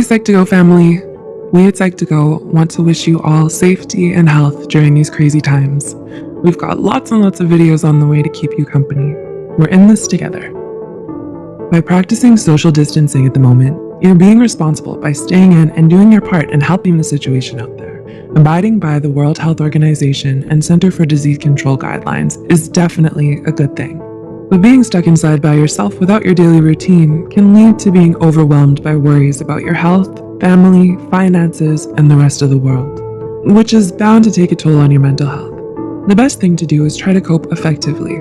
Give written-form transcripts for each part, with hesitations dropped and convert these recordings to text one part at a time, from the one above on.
Psych2Go family, we at Psych2Go want to wish you all safety and health during these crazy times. We've got lots and lots of videos on the way to keep you company. We're in this together. By practicing social distancing at the moment, you're being responsible by staying in and doing your part in helping the situation out there. Abiding by the World Health Organization and Center for Disease Control guidelines is definitely a good thing. But being stuck inside by yourself without your daily routine can lead to being overwhelmed by worries about your health, family, finances, and the rest of the world, which is bound to take a toll on your mental health. The best thing to do is try to cope effectively.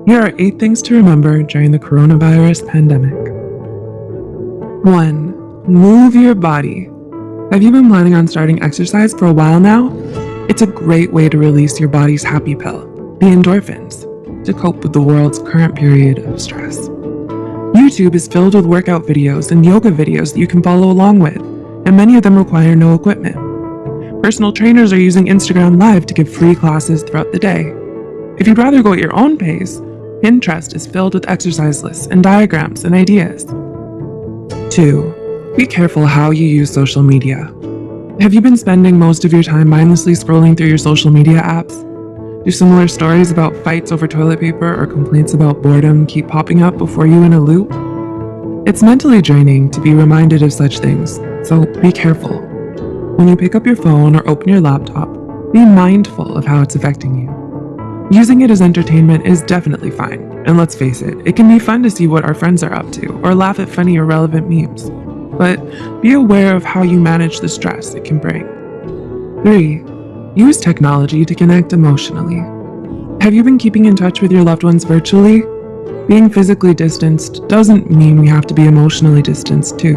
Here are 8 things to remember during the coronavirus pandemic. 1. Move your body. Have you been planning on starting exercise for a while now? It's a great way to release your body's happy pill, the endorphins, to cope with the world's current period of stress. YouTube is filled with workout videos and yoga videos that you can follow along with, and many of them require no equipment. Personal trainers are using Instagram Live to give free classes throughout the day. If you'd rather go at your own pace, Pinterest is filled with exercise lists and diagrams and ideas. 2. Be careful how you use social media. Have you been spending most of your time mindlessly scrolling through your social media apps? Do similar stories about fights over toilet paper or complaints about boredom keep popping up before you in a loop? It's mentally draining to be reminded of such things, so be careful. When you pick up your phone or open your laptop, be mindful of how it's affecting you. Using it as entertainment is definitely fine, and let's face it, it can be fun to see what our friends are up to or laugh at funny or relevant memes. But be aware of how you manage the stress it can bring. 3. Use technology to connect emotionally. Have you been keeping in touch with your loved ones virtually? Being physically distanced doesn't mean we have to be emotionally distanced too.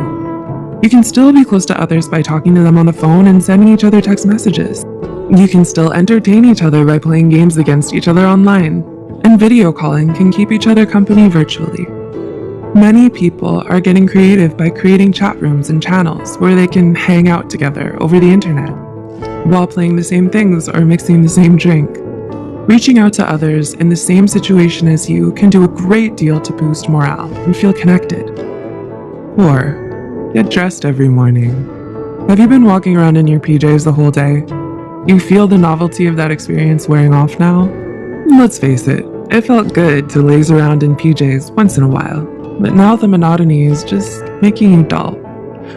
You can still be close to others by talking to them on the phone and sending each other text messages. You can still entertain each other by playing games against each other online, and video calling can keep each other company virtually. Many people are getting creative by creating chat rooms and channels where they can hang out together over the internet while playing the same things or mixing the same drink. Reaching out to others in the same situation as you can do a great deal to boost morale and feel connected. 4. Get dressed every morning. Have you been walking around in your PJs the whole day? You feel the novelty of that experience wearing off now? Let's face it, it felt good to laze around in PJs once in a while, but now the monotony is just making you dull.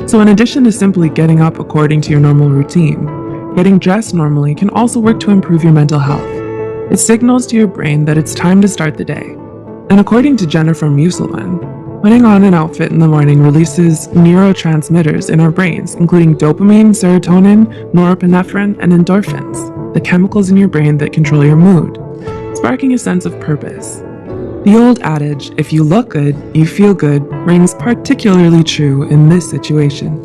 So in addition to simply getting up according to your normal routine, getting dressed normally can also work to improve your mental health. It signals to your brain that it's time to start the day. And according to Jennifer Musselman, putting on an outfit in the morning releases neurotransmitters in our brains, including dopamine, serotonin, norepinephrine, and endorphins, the chemicals in your brain that control your mood, sparking a sense of purpose. The old adage, if you look good, you feel good, rings particularly true in this situation.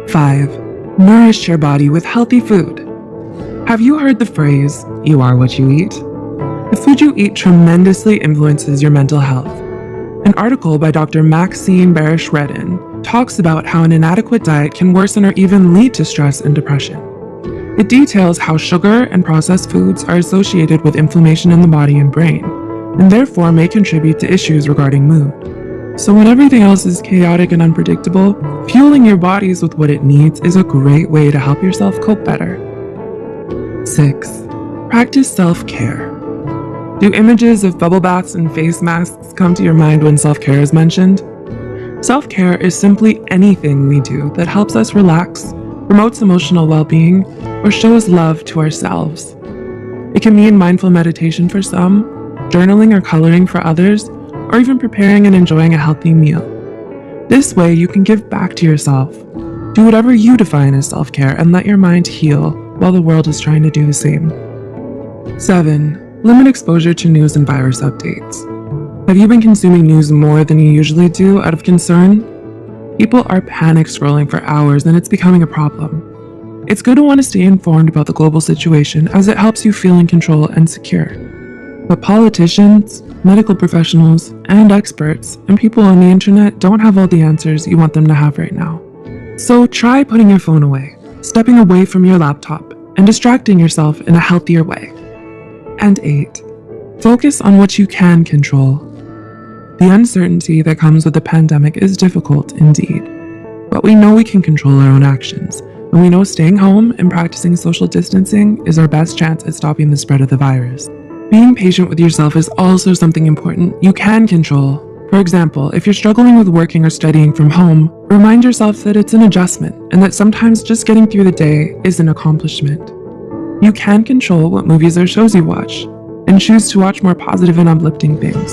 5. Nourish your body with healthy food. Have you heard the phrase, you are what you eat? The food you eat tremendously influences your mental health. An article by Dr. Maxine Barish-Redden talks about how an inadequate diet can worsen or even lead to stress and depression. It details how sugar and processed foods are associated with inflammation in the body and brain, and therefore may contribute to issues regarding mood. So when everything else is chaotic and unpredictable, fueling your bodies with what it needs is a great way to help yourself cope better. 6. Practice self-care. Do images of bubble baths and face masks come to your mind when self-care is mentioned? Self-care is simply anything we do that helps us relax, promotes emotional well-being, or shows love to ourselves. It can mean mindful meditation for some, journaling or coloring for others, or even preparing and enjoying a healthy meal. This way, you can give back to yourself. Do whatever you define as self-care and let your mind heal while the world is trying to do the same. 7. Limit exposure to news and virus updates. Have you been consuming news more than you usually do out of concern? People are panic scrolling for hours and it's becoming a problem. It's good to want to stay informed about the global situation as it helps you feel in control and secure. But politicians, medical professionals, and experts, and people on the internet don't have all the answers you want them to have right now. So try putting your phone away, stepping away from your laptop, and distracting yourself in a healthier way. And 8. Focus on what you can control. The uncertainty that comes with the pandemic is difficult indeed, But we know we can control our own actions, and we know staying home and practicing social distancing is our best chance at stopping the spread of the virus. Being patient with yourself is also something important you can control. For example, if you're struggling with working or studying from home, remind yourself that it's an adjustment and that sometimes just getting through the day is an accomplishment. You can control what movies or shows you watch, and choose to watch more positive and uplifting things.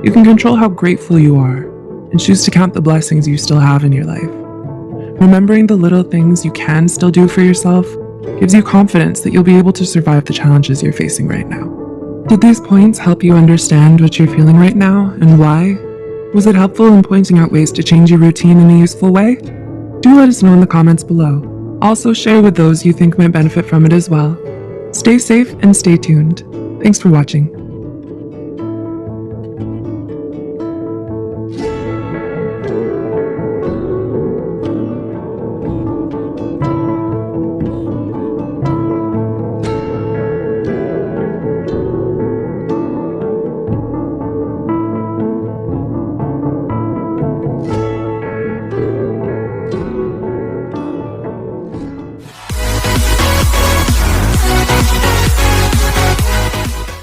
You can control how grateful you are, and choose to count the blessings you still have in your life. Remembering the little things you can still do for yourself gives you confidence that you'll be able to survive the challenges you're facing right now. Did these points help you understand what you're feeling right now and why? Was it helpful in pointing out ways to change your routine in a useful way? Do let us know in the comments below. Also share with those you think might benefit from it as well. Stay safe and stay tuned. Thanks for watching.